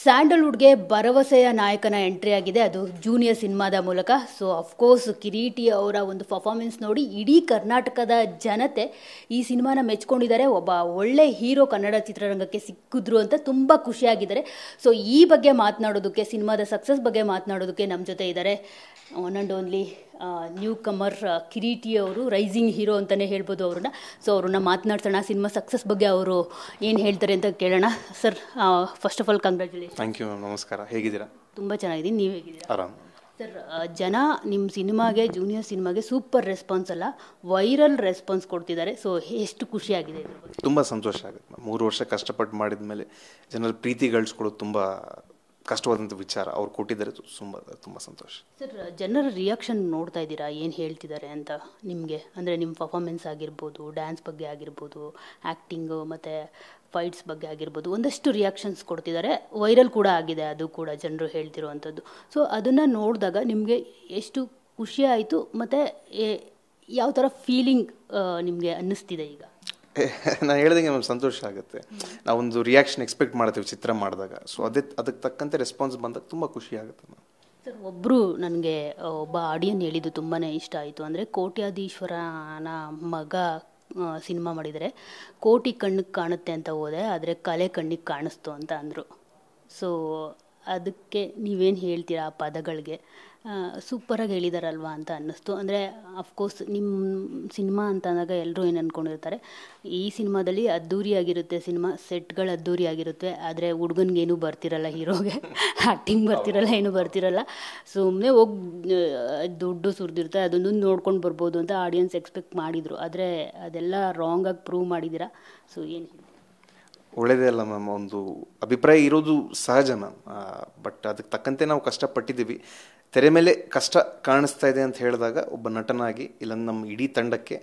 ಸ್ಯಾಂಡಲ್ವುಡ್ಗೆ ಭರವಸೆಯ ನಾಯಕನ ಎಂಟ್ರಿ ಆಗಿದೆ, ಅದು ಜೂನಿಯರ್ ಸಿನಿಮಾದ ಮೂಲಕ. ಸೊ ಅಫ್ಕೋರ್ಸ್ ಕಿರೀಟಿ ಅವರ ಒಂದು ಪರ್ಫಾರ್ಮೆನ್ಸ್ ನೋಡಿ ಇಡೀ ಕರ್ನಾಟಕದ ಜನತೆ ಈ ಸಿನಿಮಾನ ಮೆಚ್ಕೊಂಡಿದ್ದಾರೆ. ಒಬ್ಬ ಒಳ್ಳೆ ಹೀರೋ ಕನ್ನಡ ಚಿತ್ರರಂಗಕ್ಕೆ ಸಿಕ್ಕಿದ್ರು ಅಂತ ತುಂಬ ಖುಷಿಯಾಗಿದ್ದಾರೆ. ಸೊ ಈ ಬಗ್ಗೆ ಮಾತನಾಡೋದಕ್ಕೆ, ಸಿನಿಮಾದ ಸಕ್ಸಸ್ ಬಗ್ಗೆ ಮಾತನಾಡೋದಕ್ಕೆ ನಮ್ಮ ಜೊತೆ ಇದ್ದಾರೆ ಒನ್ ಆ್ಯಂಡ್ ಓನ್ಲಿ ನ್ಯೂ ಕಮರ್ ಕಿರೀಟಿ ಅವರು, ರೈಸಿಂಗ್ ಹೀರೋ ಅಂತಲೇ ಹೇಳ್ಬೋದು ಅವ್ರನ್ನ. ಸೊ ಅವ್ರನ್ನ ಮಾತನಾಡ್ಸೋಣ, ಸಿನಿಮಾ ಸಕ್ಸಸ್ ಬಗ್ಗೆ ಅವರು ಏನು ಹೇಳ್ತಾರೆ ಅಂತ ಕೇಳೋಣ. Sir, first of all congratulation. Thank you ma'am. ನಮಸ್ಕಾರ, ಹೇಗಿದ್ದೀರಾ? ತುಂಬ ಚೆನ್ನಾಗಿದ್ದೀನಿ, ನೀವು ಹೇಗಿದ್ದೀರಾ? ಆರಾಮ್. ಸರ್, ಜನ ನಿಮ್ಮ ಸಿನಿಮಾಗೆ, ಜೂನಿಯರ್ ಸಿನಿಮಾಗೆ ಸೂಪರ್ ರೆಸ್ಪಾನ್ಸ್ ಅಲ್ಲ, ವೈರಲ್ ರೆಸ್ಪಾನ್ಸ್ ಕೊಡ್ತಿದ್ದಾರೆ. ಸೊ ಎಷ್ಟು ಖುಷಿಯಾಗಿದೆ? ತುಂಬ ಸಂತೋಷ ಆಗುತ್ತೆ. 3 ವರ್ಷ ಕಷ್ಟಪಟ್ಟು ಮಾಡಿದ ಮೇಲೆ ಜನರ ಪ್ರೀತಿ ಗಳಿಸ್ಕೊಳ್ಳೋದು ತುಂಬ ಕಷ್ಟವಾದಂಥ ವಿಚಾರ. ಅವ್ರು ಕೊಟ್ಟಿದ್ದಾರೆ, ತುಂಬ ಸಂತೋಷ. ಸರ್, ಜನರ ರಿಯಾಕ್ಷನ್ ನೋಡ್ತಾ ಇದ್ದೀರಾ, ಏನು ಹೇಳ್ತಿದ್ದಾರೆ ಅಂತ ನಿಮಗೆ? ಅಂದರೆ ನಿಮ್ಮ ಪರ್ಫಾರ್ಮೆನ್ಸ್ ಆಗಿರ್ಬೋದು, ಡ್ಯಾನ್ಸ್ ಬಗ್ಗೆ ಆಗಿರ್ಬೋದು, ಆ್ಯಕ್ಟಿಂಗು ಮತ್ತು ಫೈಟ್ಸ್ ಬಗ್ಗೆ ಆಗಿರ್ಬೋದು, ಒಂದಷ್ಟು ರಿಯಾಕ್ಷನ್ಸ್ ಕೊಡ್ತಿದ್ದಾರೆ. ವೈರಲ್ ಕೂಡ ಆಗಿದೆ, ಅದು ಕೂಡ ಜನರು ಹೇಳ್ತಿರುವಂಥದ್ದು. ಸೊ ಅದನ್ನು ನೋಡಿದಾಗ ನಿಮಗೆ ಎಷ್ಟು ಖುಷಿ ಆಯಿತು ಮತ್ತು ಯಾವ ಥರ ಫೀಲಿಂಗ್ ನಿಮಗೆ ಅನ್ನಿಸ್ತಿದೆ ಈಗ? ನಾನು ಹೇಳ್ದಂಗೆ ನಮ್ಗೆ ಸಂತೋಷ ಆಗುತ್ತೆ. ನಾವೊಂದು ರಿಯಾಕ್ಷನ್ ಎಕ್ಸ್ಪೆಕ್ಟ್ ಮಾಡ್ತೀವಿ ಚಿತ್ರ ಮಾಡಿದಾಗ. ಸೊ ಅದಕ್ಕೆ ತಕ್ಕಂತೆ ರೆಸ್ಪಾನ್ಸ್ ಬಂದಾಗ ತುಂಬ ಖುಷಿ ಆಗುತ್ತೆ. ಸರ್, ಒಬ್ಬರು ನನಗೆ ಒಬ್ಬ ಆಡಿಯನ್ ಹೇಳಿದ್ದು ತುಂಬಾ ಇಷ್ಟ ಆಯಿತು. ಅಂದರೆ ಕೋಟ್ಯಾಧೀಶ್ವರನ ಮಗ ಸಿನಿಮಾ ಮಾಡಿದರೆ ಕೋಟಿ ಕಣ್ಣಿಗೆ ಕಾಣುತ್ತೆ ಅಂತ ಹೋದೆ, ಆದರೆ ಕಲೆ ಕಣ್ಣಿಗೆ ಕಾಣಿಸ್ತು ಅಂತ ಅಂದರು. ಸೊ ಅದಕ್ಕೆ ನೀವೇನು ಹೇಳ್ತೀರಾ ಆ ಪದಗಳಿಗೆ? ಸೂಪರಾಗಿ ಹೇಳಿದಾರಲ್ವಾ ಅಂತ ಅನ್ನಿಸ್ತು. ಅಂದರೆ ಅಫ್ಕೋರ್ಸ್ ನಿಮ್ಮ ಸಿನಿಮಾ ಅಂತ ಅಂದಾಗ ಎಲ್ಲರೂ ಏನು ಅಂದ್ಕೊಂಡಿರ್ತಾರೆ, ಈ ಸಿನಿಮಾದಲ್ಲಿ ಅದ್ದೂರಿಯಾಗಿರುತ್ತೆ, ಸಿನಿಮಾ ಸೆಟ್ಗಳು ಅದ್ದೂರಿಯಾಗಿರುತ್ತೆ, ಆದರೆ ಹುಡುಗನಿಗೇನು ಬರ್ತಿರಲ್ಲ, ಹೀರೋಗೆ ಆ್ಯಕ್ಟಿಂಗ್ ಬರ್ತಿರಲ್ಲ, ಏನೂ ಬರ್ತಿರಲ್ಲ, ಸುಮ್ಮನೆ ಹೋಗಿ ದುಡ್ಡು ಸುರಿದಿರ್ತಾರೆ, ಅದೊಂದು ನೋಡ್ಕೊಂಡು ಬರ್ಬೋದು ಅಂತ ಆಡಿಯನ್ಸ್ ಎಕ್ಸ್ಪೆಕ್ಟ್ ಮಾಡಿದರು. ಆದರೆ ಅದೆಲ್ಲ ರಾಂಗಾಗಿ ಪ್ರೂವ್ ಮಾಡಿದ್ದೀರಾ. ಸೊ ಏನು ಹೇಳಿ? ಒಳ್ಳೆಯದೇ ಅಲ್ಲ ಮ್ಯಾಮ್, ಒಂದು ಅಭಿಪ್ರಾಯ ಇರೋದು ಸಹಜ ಮ್ಯಾಮ್. ಬಟ್ ಅದಕ್ಕೆ ತಕ್ಕಂತೆ ನಾವು ಕಷ್ಟಪಟ್ಟಿದ್ದೀವಿ. ತೆರೆ ಮೇಲೆ ಕಷ್ಟ ಕಾಣಿಸ್ತಾ ಇದೆ ಅಂತ ಹೇಳಿದಾಗ ಒಬ್ಬ ನಟನಾಗಿ, ಇಲ್ಲ ನಮ್ಮ ಇಡೀ ತಂಡಕ್ಕೆ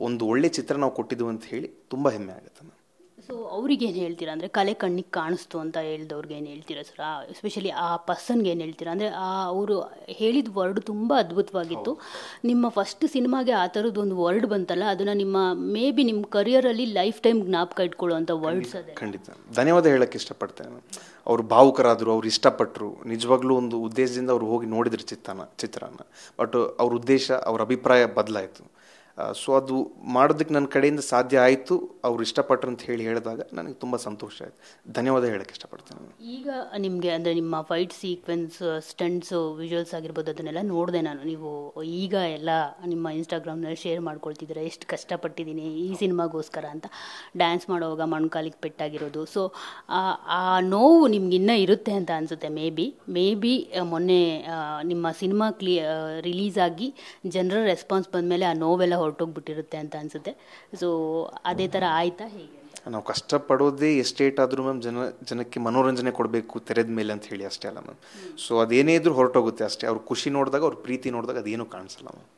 ಒಂದು ಒಳ್ಳೆ ಚಿತ್ರ ನಾವು ಕೊಟ್ಟಿದ್ದೀವಿ ಅಂತ ಹೇಳಿ ತುಂಬ ಹೆಮ್ಮೆ ಆಗುತ್ತೆ ಮ್ಯಾಮ್. ಸೊ ಅವ್ರಿಗೇನು ಹೇಳ್ತೀರಾ? ಅಂದರೆ ಕಲೆ ಕಣ್ಣಿಗೆ ಕಾಣಿಸ್ತು ಅಂತ ಹೇಳ್ದವ್ರಿಗೆ ಏನು ಹೇಳ್ತೀರಾ ಸರ್? ಎಸ್ಪೆಷಲಿ ಆ ಪರ್ಸನ್ಗೆ ಏನು ಹೇಳ್ತೀರಾ? ಅಂದರೆ ಅವರು ಹೇಳಿದ ವರ್ಡ್ ತುಂಬ ಅದ್ಭುತವಾಗಿತ್ತು. ನಿಮ್ಮ ಫಸ್ಟ್ ಸಿನಿಮಾಗೆ ಆ ಥರದ್ದು ಒಂದು ವರ್ಡ್ ಬಂತಲ್ಲ, ಅದನ್ನು ನಿಮ್ಮ ಮೇ ಬಿ ನಿಮ್ಮ ಕರಿಯರಲ್ಲಿ ಲೈಫ್ ಟೈಮ್ ಜ್ಞಾಪಕ ಇಟ್ಕೊಳ್ಳುವಂಥ ವರ್ಡ್ಸ್ ಅದೇ. ಖಂಡಿತ ಧನ್ಯವಾದ ಹೇಳೋಕ್ಕೆ ಇಷ್ಟಪಡ್ತೇನೆ. ಅವರು ಭಾವುಕರಾದರು, ಅವ್ರು ಇಷ್ಟಪಟ್ಟರು, ನಿಜವಾಗ್ಲೂ ಒಂದು ಉದ್ದೇಶದಿಂದ ಅವ್ರು ಹೋಗಿ ನೋಡಿದ್ರು ಚಿತ್ರನ. ಬಟ್ ಅವ್ರ ಉದ್ದೇಶ, ಅವ್ರ ಅಭಿಪ್ರಾಯ ಬದಲಾಯಿತು. ಸೊ ಅದು ಮಾಡೋದಕ್ಕೆ ನನ್ನ ಕಡೆಯಿಂದ ಸಾಧ್ಯ ಆಯಿತು, ಅವ್ರು ಇಷ್ಟಪಟ್ಟರು ಅಂತ ಹೇಳಿದಾಗ ನನಗೆ ತುಂಬ ಸಂತೋಷ ಆಯಿತು. ಧನ್ಯವಾದ ಹೇಳೋಕ್ಕೆ ಇಷ್ಟಪಡ್ತೇನೆ. ಈಗ ನಿಮಗೆ ಅಂದರೆ ನಿಮ್ಮ ಫೈಟ್ ಸೀಕ್ವೆನ್ಸ್, ಸ್ಟಂಟ್ಸು, ವಿಜುವಲ್ಸ್ ಆಗಿರ್ಬೋದು, ಅದನ್ನೆಲ್ಲ ನೋಡಿದೆ ನಾನು. ನೀವು ಈಗ ಎಲ್ಲ ನಿಮ್ಮ ಇನ್ಸ್ಟಾಗ್ರಾಮ್ನಲ್ಲಿ ಶೇರ್ ಮಾಡ್ಕೊಳ್ತಿದ್ದೀರಾ, ಎಷ್ಟು ಕಷ್ಟಪಟ್ಟಿದ್ದೀನಿ ಈ ಸಿನಿಮಾಗೋಸ್ಕರ ಅಂತ. ಡ್ಯಾನ್ಸ್ ಮಾಡೋವಾಗ ಮೊಣಕಾಲಿಗೆ ಪೆಟ್ಟಾಗಿರೋದು. ಸೊ ಆ ನೋವು ನಿಮ್ಗೆ ಇನ್ನೂ ಇರುತ್ತೆ ಅಂತ ಅನಿಸುತ್ತೆ. ಮೇ ಬಿ ಮೊನ್ನೆ ನಿಮ್ಮ ಸಿನಿಮಾ ರಿಲೀಸ್ ಆಗಿ ಜನರ ರೆಸ್ಪಾನ್ಸ್ ಬಂದಮೇಲೆ ಆ ನೋವೆಲ್ಲ ಹೊರಟೋಗ್ಬಿಟ್ಟಿರುತ್ತೆ ಅಂತ ಅನಿಸುತ್ತೆ. ಸೊ ಅದೇ ಥರ ಆಯಿತಾ, ಹೇಗೆ? ನಾವು ಕಷ್ಟಪಡೋದೇ ಎಸ್ಟೇಟ್ ಆದರೂ ಮ್ಯಾಮ್, ಜನಕ್ಕೆ ಮನೋರಂಜನೆ ಕೊಡಬೇಕು ತೆರೆದ ಮೇಲೆ ಅಂತ ಹೇಳಿ ಅಷ್ಟೇ ಅಲ್ಲ ಮ್ಯಾಮ್. ಸೊ ಅದೇನೇ ಇದ್ರೂ ಹೊರಟೋಗುತ್ತೆ ಅಷ್ಟೇ. ಅವ್ರ ಖುಷಿ ನೋಡಿದಾಗ, ಅವ್ರ ಪ್ರೀತಿ ನೋಡಿದಾಗ ಅದೇನೂ ಕಾಣಿಸಲ್ಲ ಮ್ಯಾಮ್.